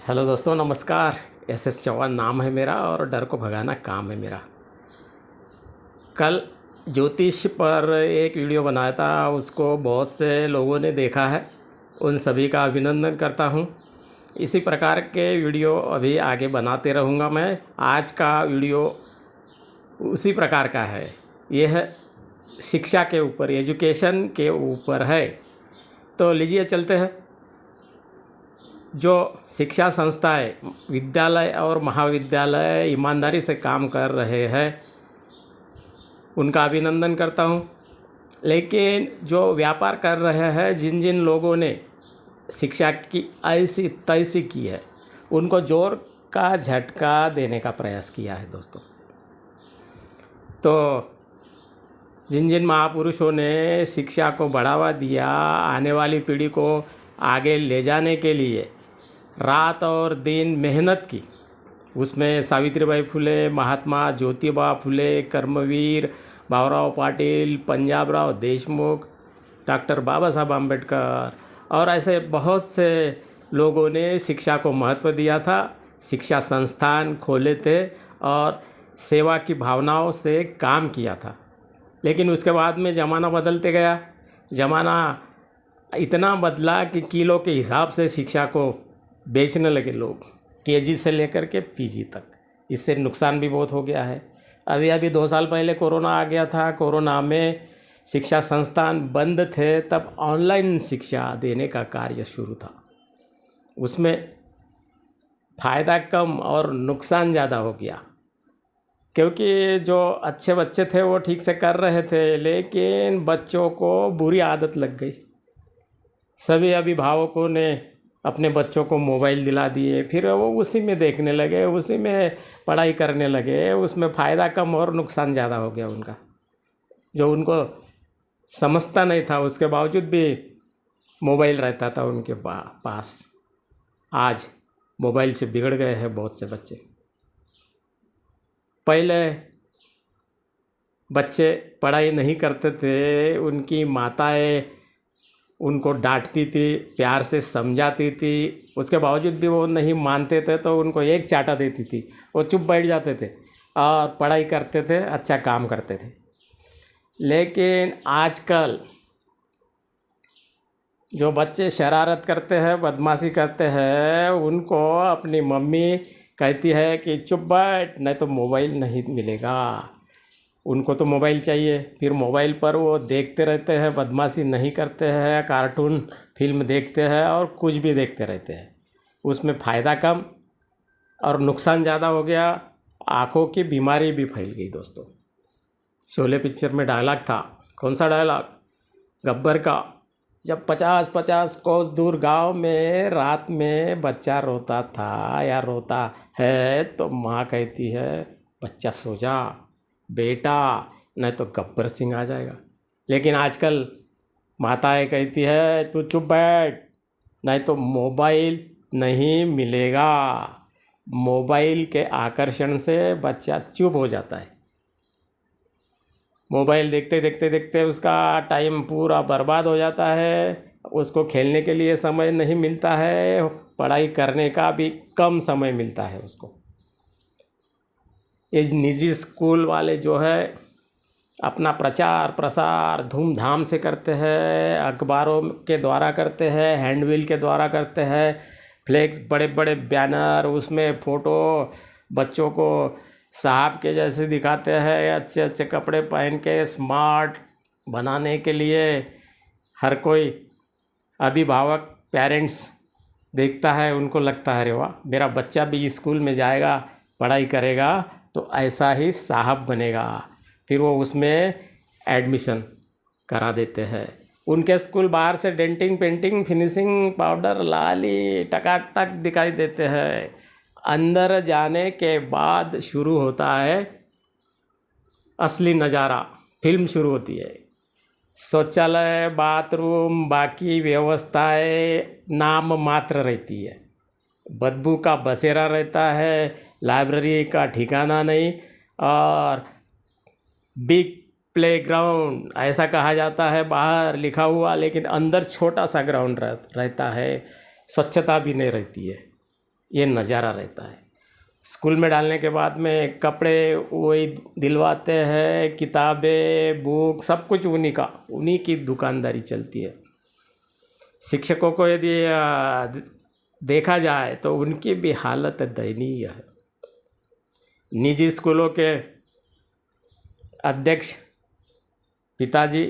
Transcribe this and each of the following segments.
Hello दोस्तों, नमस्कार। S Chauhan नाम है मेरा और डर को भगाना काम है मेरा। कल ज्योतिष पर एक वीडियो बनाया था, उसको बहुत से लोगों ने देखा है। उन सभी का अभिनंदन करता हूँ। इसी प्रकार के वीडियो अभी आगे बनाते रहूँगा मैं। आज का वीडियो उसी प्रकार का है। यह शिक्षा के ऊपर, एजुकेशन के ऊपर है। तो लीजिए चलते हैं। जो शिक्षा संस्थाएं, विद्यालय और महाविद्यालय ईमानदारी से काम कर रहे हैं, उनका अभिनंदन करता हूं। लेकिन जो व्यापार कर रहे हैं, जिन जिन लोगों ने शिक्षा की ऐसी तैसी की है, उनको जोर का झटका देने का प्रयास किया है दोस्तों। तो जिन जिन महापुरुषों ने शिक्षा को बढ़ावा दिया, आने वाली पीढ़ी को आगे ले जाने के लिए रात और दिन मेहनत की, उसमें सावित्रीबाई फुले, महात्मा ज्योतिबा फुले, कर्मवीर भाऊराव पाटिल, पंजाबराव देशमुख, डॉक्टर बाबा साहब आम्बेडकर और ऐसे बहुत से लोगों ने शिक्षा को महत्व दिया था। शिक्षा संस्थान खोले थे और सेवा की भावनाओं से काम किया था। लेकिन उसके बाद में ज़माना बदलते गया। ज़माना इतना बदला कि किलो के हिसाब से शिक्षा को बेचने लगे लोग, केजी से लेकर के पीजी तक। इससे नुकसान भी बहुत हो गया है। अभी 2 साल पहले कोरोना आ गया था। कोरोना में शिक्षा संस्थान बंद थे, तब ऑनलाइन शिक्षा देने का कार्य शुरू था। उसमें फ़ायदा कम और नुकसान ज़्यादा हो गया, क्योंकि जो अच्छे बच्चे थे वो ठीक से कर रहे थे, लेकिन बच्चों को बुरी आदत लग गई। सभी अभिभावकों ने अपने बच्चों को मोबाइल दिला दिए, फिर वो उसी में देखने लगे, उसी में पढ़ाई करने लगे। उसमें फ़ायदा कम और नुकसान ज़्यादा हो गया उनका। जो उनको समझता नहीं था, उसके बावजूद भी मोबाइल रहता था उनके पास। आज मोबाइल से बिगड़ गए हैं बहुत से बच्चे। पहले बच्चे पढ़ाई नहीं करते थे, उनकी माताएं उनको डांटती थी, प्यार से समझाती थी, उसके बावजूद भी वो नहीं मानते थे तो उनको एक चाटा देती थी, वो चुप बैठ जाते थे और पढ़ाई करते थे, अच्छा काम करते थे। लेकिन आजकल जो बच्चे शरारत करते हैं, बदमाशी करते हैं, उनको अपनी मम्मी कहती है कि चुप बैठ, नहीं तो मोबाइल नहीं मिलेगा। उनको तो मोबाइल चाहिए। फिर मोबाइल पर वो देखते रहते हैं, बदमाशी नहीं करते हैं, कार्टून फिल्म देखते हैं और कुछ भी देखते रहते हैं। उसमें फ़ायदा कम और नुकसान ज़्यादा हो गया। आँखों की बीमारी भी फैल गई दोस्तों। शोले पिक्चर में डायलॉग था, कौन सा डायलॉग? गब्बर का, जब 50-50 कोस दूर गांव में रात में बच्चा रोता था या रोता है, तो माँ कहती है बच्चा सो जा बेटा, नहीं तो गब्बर सिंह आ जाएगा। लेकिन आजकल माताएं कहती है तू चुप बैठ, नहीं तो मोबाइल नहीं मिलेगा। मोबाइल के आकर्षण से बच्चा चुप हो जाता है। मोबाइल देखते देखते देखते उसका टाइम पूरा बर्बाद हो जाता है। उसको खेलने के लिए समय नहीं मिलता है, पढ़ाई करने का भी कम समय मिलता है उसको। ये निजी स्कूल वाले जो है अपना प्रचार प्रसार धूमधाम से करते हैं, अखबारों के द्वारा करते हैं, हैंडबिल के द्वारा करते हैं, फ्लेक्स बड़े बड़े बैनर, उसमें फ़ोटो बच्चों को साहब के जैसे दिखाते हैं, अच्छे अच्छे कपड़े पहन के स्मार्ट बनाने के लिए। हर कोई अभिभावक, पेरेंट्स देखता है, उनको लगता है अरे वाह, मेरा बच्चा भी स्कूल में जाएगा, पढ़ाई करेगा तो ऐसा ही साहब बनेगा। फिर वो उसमें एडमिशन करा देते हैं। उनके स्कूल बाहर से डेंटिंग पेंटिंग फिनिशिंग पाउडर लाली टकाटक दिखाई देते हैं। अंदर जाने के बाद शुरू होता है असली नज़ारा, फिल्म शुरू होती है। शौचालय, बाथरूम, बाकी व्यवस्थाएं नाम मात्र रहती है। बदबू का बसेरा रहता है, लाइब्रेरी का ठिकाना नहीं। और बिग प्लेग्राउंड ऐसा कहा जाता है, बाहर लिखा हुआ, लेकिन अंदर छोटा सा ग्राउंड रहता है। स्वच्छता भी नहीं रहती है। ये नज़ारा रहता है। स्कूल में डालने के बाद में कपड़े वही दिलवाते हैं, किताबें, बुक, सब कुछ उन्हीं की दुकानदारी चलती है। शिक्षकों को यदि देखा जाए तो उनकी भी हालत दयनीय है। निजी स्कूलों के अध्यक्ष, पिताजी,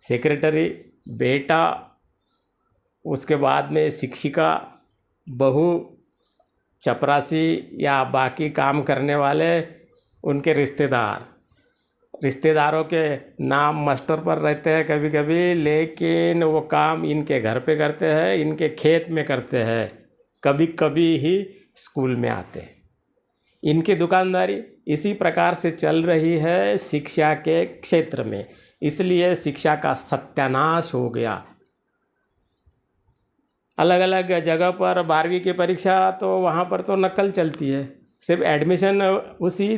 सेक्रेटरी, बेटा, उसके बाद में शिक्षिका, बहू, चपरासी या बाकी काम करने वाले, उनके रिश्तेदारों के नाम मास्टर पर रहते हैं कभी कभी, लेकिन वो काम इनके घर पे करते हैं, इनके खेत में करते हैं, कभी कभी ही स्कूल में आते हैं। इनकी दुकानदारी इसी प्रकार से चल रही है शिक्षा के क्षेत्र में, इसलिए शिक्षा का सत्यानाश हो गया। अलग अलग जगह पर 12वीं की परीक्षा तो वहाँ पर तो नकल चलती है, सिर्फ एडमिशन उसी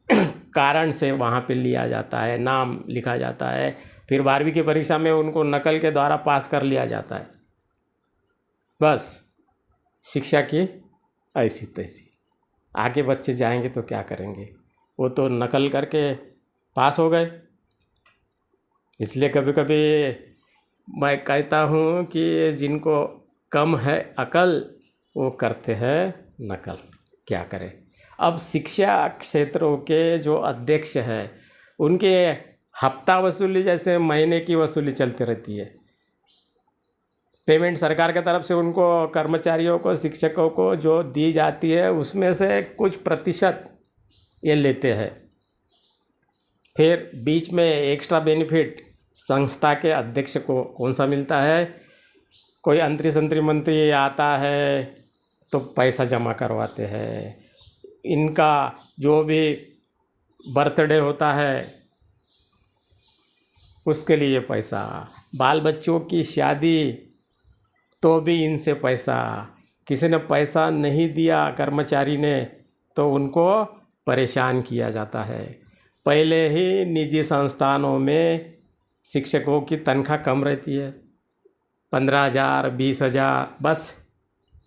कारण से वहाँ पे लिया जाता है, नाम लिखा जाता है, फिर 12वीं की परीक्षा में उनको नकल के द्वारा पास कर लिया जाता है। बस शिक्षा की ऐसी तैसी। आगे बच्चे जाएंगे तो क्या करेंगे, वो तो नकल करके पास हो गए। इसलिए कभी कभी मैं कहता हूँ कि जिनको कम है अकल वो करते हैं नकल, क्या करें। अब शिक्षा क्षेत्रों के जो अध्यक्ष हैं उनके हफ्ता वसूली जैसे महीने की वसूली चलती रहती है। पेमेंट सरकार की तरफ से उनको, कर्मचारियों को, शिक्षकों को जो दी जाती है उसमें से कुछ प्रतिशत ये लेते हैं। फिर बीच में एक्स्ट्रा बेनिफिट संस्था के अध्यक्ष को कौन सा मिलता है, कोई अंतरी मंत्री आता है तो पैसा जमा करवाते हैं। इनका जो भी बर्थडे होता है उसके लिए पैसा, बाल बच्चों की शादी तो भी इनसे पैसा, किसी ने पैसा नहीं दिया कर्मचारी ने तो उनको परेशान किया जाता है। पहले ही निजी संस्थानों में शिक्षकों की तनख्वाह कम रहती है, 15,000, 20,000 बस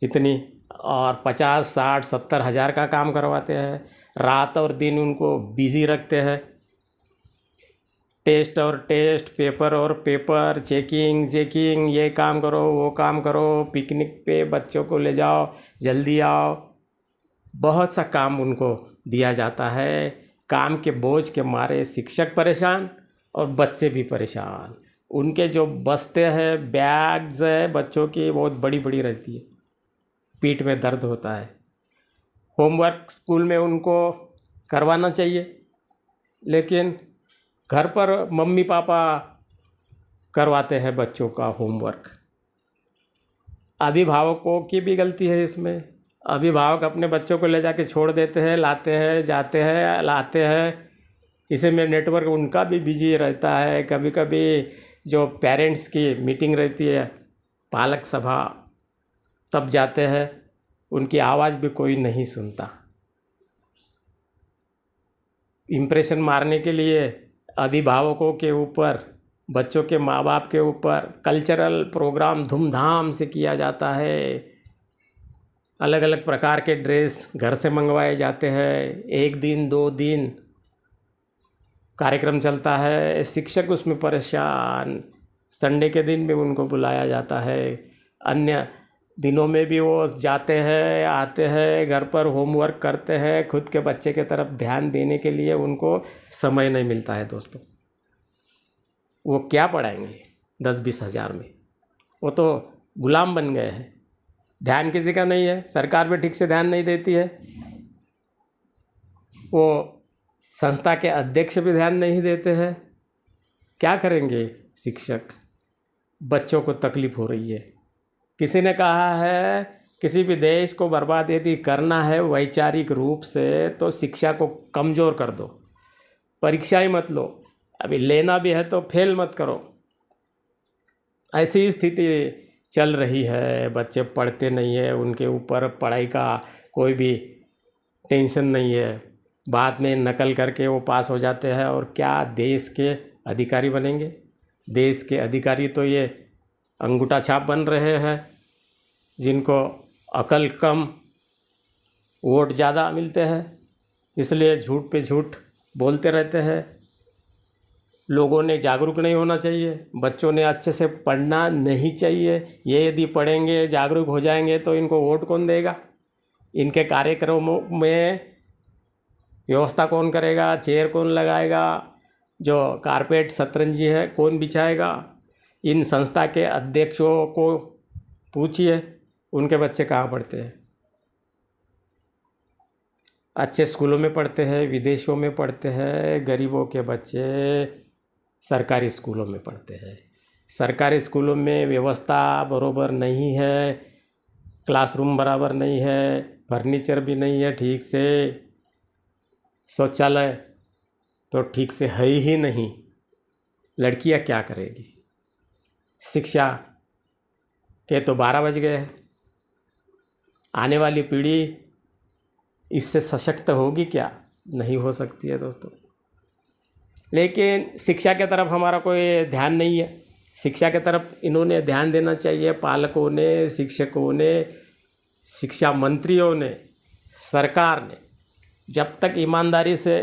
इतनी, और 50, 60, 70 हज़ार का काम करवाते हैं। रात और दिन उनको बिज़ी रखते हैं, टेस्ट और टेस्ट, पेपर और पेपर, चेकिंग, ये काम करो, वो काम करो, पिकनिक पे बच्चों को ले जाओ, जल्दी आओ, बहुत सा काम उनको दिया जाता है। काम के बोझ के मारे शिक्षक परेशान और बच्चे भी परेशान। उनके जो बस्ते हैं, बैग्स है बच्चों की, बहुत बड़ी बड़ी रहती है, पीठ में दर्द होता है। होमवर्क स्कूल में उनको करवाना चाहिए, लेकिन घर पर मम्मी पापा करवाते हैं बच्चों का होमवर्क। अभिभावकों की भी गलती है इसमें। अभिभावक अपने बच्चों को ले जाके छोड़ देते हैं, लाते हैं, जाते हैं, लाते हैं, इसी में नेटवर्क उनका भी बिजी रहता है। कभी कभी जो पेरेंट्स की मीटिंग रहती है, पालक सभा, तब जाते हैं, उनकी आवाज़ भी कोई नहीं सुनता। इम्प्रेशन मारने के लिए अभिभावकों के ऊपर, बच्चों के माँ बाप के ऊपर कल्चरल प्रोग्राम धूमधाम से किया जाता है। अलग अलग प्रकार के ड्रेस घर से मंगवाए जाते हैं, 1 दिन 2 दिन कार्यक्रम चलता है। शिक्षक उसमें परेशान, संडे के दिन भी उनको बुलाया जाता है, अन्य दिनों में भी वो जाते हैं, आते हैं, घर पर होमवर्क करते हैं। खुद के बच्चे के तरफ ध्यान देने के लिए उनको समय नहीं मिलता है दोस्तों। वो क्या पढ़ाएंगे 10-20 हज़ार में, वो तो गुलाम बन गए हैं। ध्यान किसी का नहीं है, सरकार भी ठीक से ध्यान नहीं देती है, वो संस्था के अध्यक्ष भी ध्यान नहीं देते हैं। क्या करेंगे शिक्षक? बच्चों को तकलीफ़ हो रही है। किसी ने कहा है किसी भी देश को बर्बाद यदि करना है वैचारिक रूप से तो शिक्षा को कमज़ोर कर दो, परीक्षा ही मत लो, अभी लेना भी है तो फेल मत करो। ऐसी स्थिति चल रही है। बच्चे पढ़ते नहीं है, उनके ऊपर पढ़ाई का कोई भी टेंशन नहीं है, बाद में नकल करके वो पास हो जाते हैं और क्या देश के अधिकारी बनेंगे। देश के अधिकारी तो ये अंगूठा छाप बन रहे हैं, जिनको अकल कम वोट ज़्यादा मिलते हैं, इसलिए झूठ पे झूठ बोलते रहते हैं। लोगों ने जागरूक नहीं होना चाहिए, बच्चों ने अच्छे से पढ़ना नहीं चाहिए। ये यदि पढ़ेंगे, जागरूक हो जाएंगे तो इनको वोट कौन देगा? इनके कार्यक्रमों में व्यवस्था कौन करेगा? चेयर कौन लगाएगा? जो कारपेट सतरंजी है कौन बिछाएगा? इन संस्था के अध्यक्षों को पूछिए, उनके बच्चे कहाँ पढ़ते हैं? अच्छे स्कूलों में पढ़ते हैं, विदेशों में पढ़ते हैं। गरीबों के बच्चे सरकारी स्कूलों में पढ़ते हैं। सरकारी स्कूलों में व्यवस्था बराबर नहीं है, क्लासरूम बराबर नहीं है, फर्नीचर भी नहीं है ठीक से, शौचालय तो ठीक से है ही नहीं। लड़कियां क्या करेगी? शिक्षा के तो 12 बज गए हैं। आने वाली पीढ़ी इससे सशक्त होगी क्या? नहीं हो सकती है दोस्तों। लेकिन शिक्षा के तरफ हमारा कोई ध्यान नहीं है। शिक्षा के तरफ इन्होंने ध्यान देना चाहिए, पालकों ने, शिक्षकों ने, शिक्षा मंत्रियों ने, सरकार ने। जब तक ईमानदारी से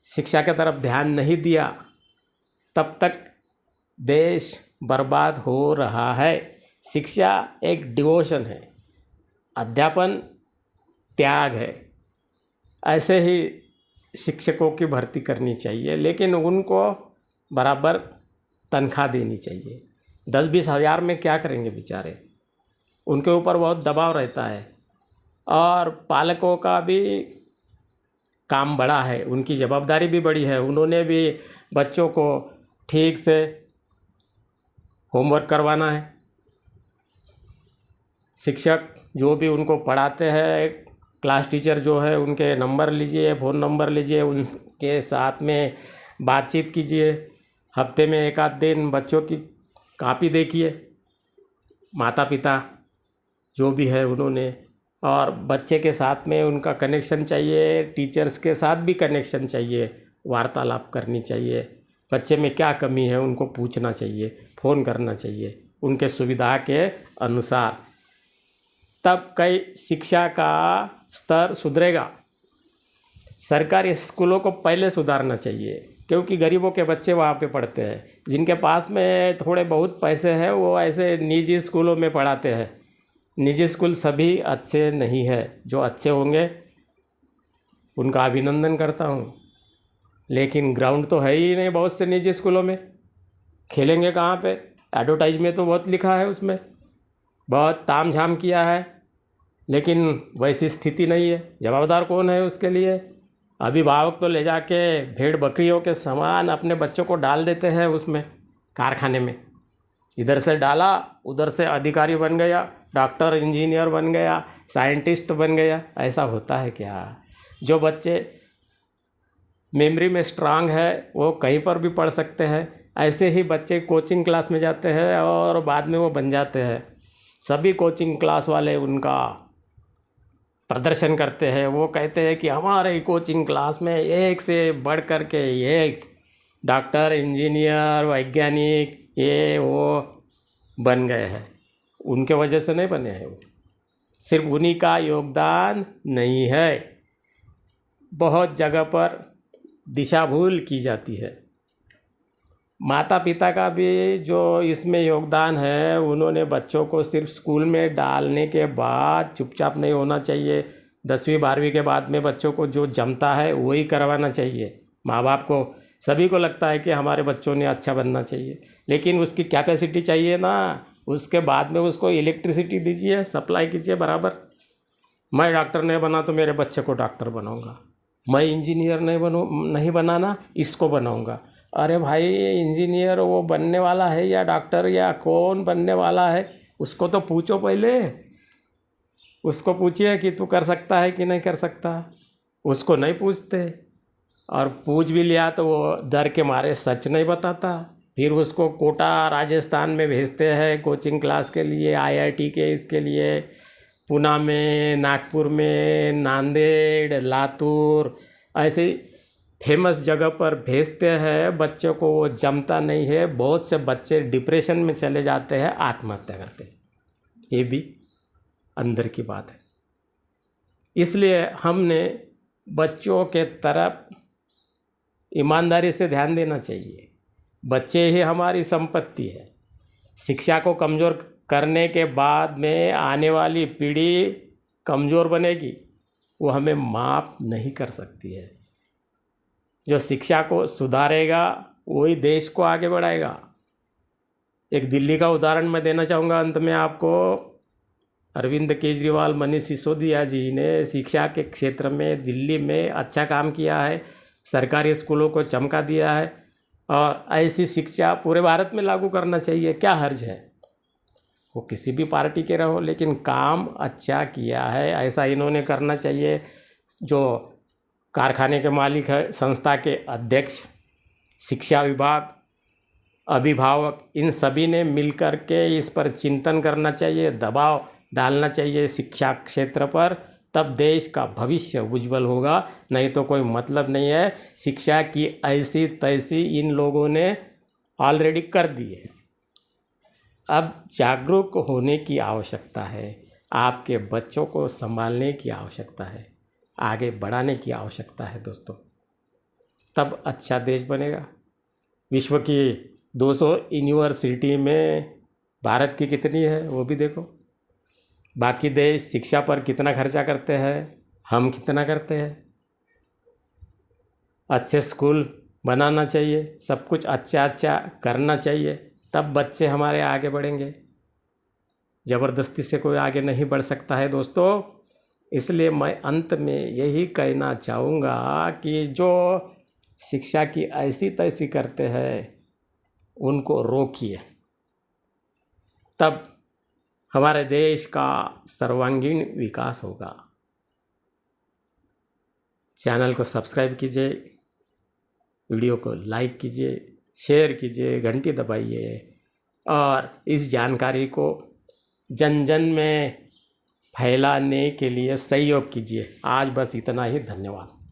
शिक्षा के तरफ ध्यान नहीं दिया तब तक देश बर्बाद हो रहा है। शिक्षा एक डिवोशन है, अध्यापन त्याग है। ऐसे ही शिक्षकों की भर्ती करनी चाहिए, लेकिन उनको बराबर तनख्वाह देनी चाहिए। 10-20 हज़ार में क्या करेंगे बेचारे? उनके ऊपर बहुत दबाव रहता है और पालकों का भी काम बड़ा है, उनकी जवाबदारी भी बड़ी है। उन्होंने भी बच्चों को ठीक से होमवर्क करवाना है। शिक्षक जो भी उनको पढ़ाते हैं, क्लास टीचर जो है, उनके नंबर लीजिए, फ़ोन नंबर लीजिए, उनके साथ में बातचीत कीजिए। हफ्ते में एक आध दिन बच्चों की कॉपी देखिए, माता पिता जो भी है उन्होंने। और बच्चे के साथ में उनका कनेक्शन चाहिए, टीचर्स के साथ भी कनेक्शन चाहिए, वार्तालाप करनी चाहिए। बच्चे में क्या कमी है उनको पूछना चाहिए, फ़ोन करना चाहिए उनके सुविधा के अनुसार। तब कई शिक्षा का स्तर सुधरेगा। सरकारी स्कूलों को पहले सुधारना चाहिए, क्योंकि गरीबों के बच्चे वहाँ पे पढ़ते हैं। जिनके पास में थोड़े बहुत पैसे हैं वो ऐसे निजी स्कूलों में पढ़ाते हैं। निजी स्कूल सभी अच्छे नहीं है, जो अच्छे होंगे उनका अभिनंदन करता हूँ, लेकिन ग्राउंड तो है ही नहीं बहुत से निजी स्कूलों में। खेलेंगे कहाँ पे? एडवर्टाइज में तो बहुत लिखा है, उसमें बहुत ताम झाम किया है, लेकिन वैसी स्थिति नहीं है। जवाबदार कौन है उसके लिए? अभिभावक तो ले जाके भेड़ बकरियों के समान अपने बच्चों को डाल देते हैं उसमें, कारखाने में। इधर से डाला, उधर से अधिकारी बन गया, डॉक्टर इंजीनियर बन गया, साइंटिस्ट बन गया। ऐसा होता है क्या? जो बच्चे मेमोरी में स्ट्रांग है वो कहीं पर भी पढ़ सकते हैं। ऐसे ही बच्चे कोचिंग क्लास में जाते हैं और बाद में वो बन जाते हैं। सभी कोचिंग क्लास वाले उनका प्रदर्शन करते हैं। वो कहते हैं कि हमारे कोचिंग क्लास में एक से बढ़ कर के एक डॉक्टर, इंजीनियर, वैज्ञानिक ये वो बन गए हैं। उनके वजह से नहीं बने हैं, वो सिर्फ उन्हीं का योगदान नहीं है। बहुत जगह पर दिशा भूल की जाती है। माता पिता का भी जो इसमें योगदान है, उन्होंने बच्चों को सिर्फ स्कूल में डालने के बाद चुपचाप नहीं होना चाहिए। 10वीं 12वीं के बाद में बच्चों को जो जमता है वही करवाना चाहिए। माँ बाप को, सभी को लगता है कि हमारे बच्चों ने अच्छा बनना चाहिए, लेकिन उसकी कैपेसिटी चाहिए ना। उसके बाद में उसको इलेक्ट्रिसिटी दीजिए, सप्लाई कीजिए बराबर। मैं डॉक्टर नहीं बना तो मेरे बच्चे को डॉक्टर बनाऊंगा। मैं इंजीनियर नहीं बनाना, इसको बनाऊंगा। अरे भाई, इंजीनियर वो बनने वाला है या डॉक्टर या कौन बनने वाला है, उसको तो पूछो पहले। उसको पूछिए कि तू कर सकता है कि नहीं कर सकता। उसको नहीं पूछते, और पूछ भी लिया तो वो डर के मारे सच नहीं बताता। फिर उसको कोटा राजस्थान में भेजते हैं कोचिंग क्लास के लिए, IIT के इसके लिए, पुणे में, नागपुर में, नांदेड़, लातूर, ऐसे फेमस जगह पर भेजते हैं। बच्चों को वो जमता नहीं है। बहुत से बच्चे डिप्रेशन में चले जाते हैं, आत्महत्या करते हैं। ये भी अंदर की बात है। इसलिए हमने बच्चों के तरफ ईमानदारी से ध्यान देना चाहिए। बच्चे ही हमारी संपत्ति है। शिक्षा को कमज़ोर करने के बाद में आने वाली पीढ़ी कमज़ोर बनेगी, वो हमें माफ़ नहीं कर सकती है। जो शिक्षा को सुधारेगा वही देश को आगे बढ़ाएगा। एक दिल्ली का उदाहरण मैं देना चाहूँगा अंत में आपको। अरविंद केजरीवाल, मनीष सिसोदिया जी ने शिक्षा के क्षेत्र में दिल्ली में अच्छा काम किया है, सरकारी स्कूलों को चमका दिया है, और ऐसी शिक्षा पूरे भारत में लागू करना चाहिए। क्या हर्ज है? वो किसी भी पार्टी के रहो, लेकिन काम अच्छा किया है, ऐसा इन्होंने करना चाहिए। जो कारखाने के मालिक है, संस्था के अध्यक्ष, शिक्षा विभाग, अभिभावक, इन सभी ने मिलकर के इस पर चिंतन करना चाहिए, दबाव डालना चाहिए शिक्षा क्षेत्र पर। तब देश का भविष्य उज्जवल होगा, नहीं तो कोई मतलब नहीं है। शिक्षा की ऐसी तैसी इन लोगों ने ऑलरेडी कर दी है। अब जागरूक होने की आवश्यकता है, आपके बच्चों को संभालने की आवश्यकता है, आगे बढ़ाने की आवश्यकता है दोस्तों। तब अच्छा देश बनेगा। विश्व की 200 यूनिवर्सिटी में भारत की कितनी है वो भी देखो। बाकी देश शिक्षा पर कितना खर्चा करते हैं, हम कितना करते हैं। अच्छे स्कूल बनाना चाहिए, सब कुछ अच्छा अच्छा करना चाहिए, तब बच्चे हमारे आगे बढ़ेंगे। ज़बरदस्ती से कोई आगे नहीं बढ़ सकता है दोस्तों। इसलिए मैं अंत में यही कहना चाहूँगा कि जो शिक्षा की ऐसी तैसी करते हैं उनको रोकिए, तब हमारे देश का सर्वांगीण विकास होगा। चैनल को सब्सक्राइब कीजिए, वीडियो को लाइक कीजिए, शेयर कीजिए, घंटी दबाइए और इस जानकारी को जन जन में फैलाने के लिए सहयोग कीजिए। आज बस इतना ही। धन्यवाद।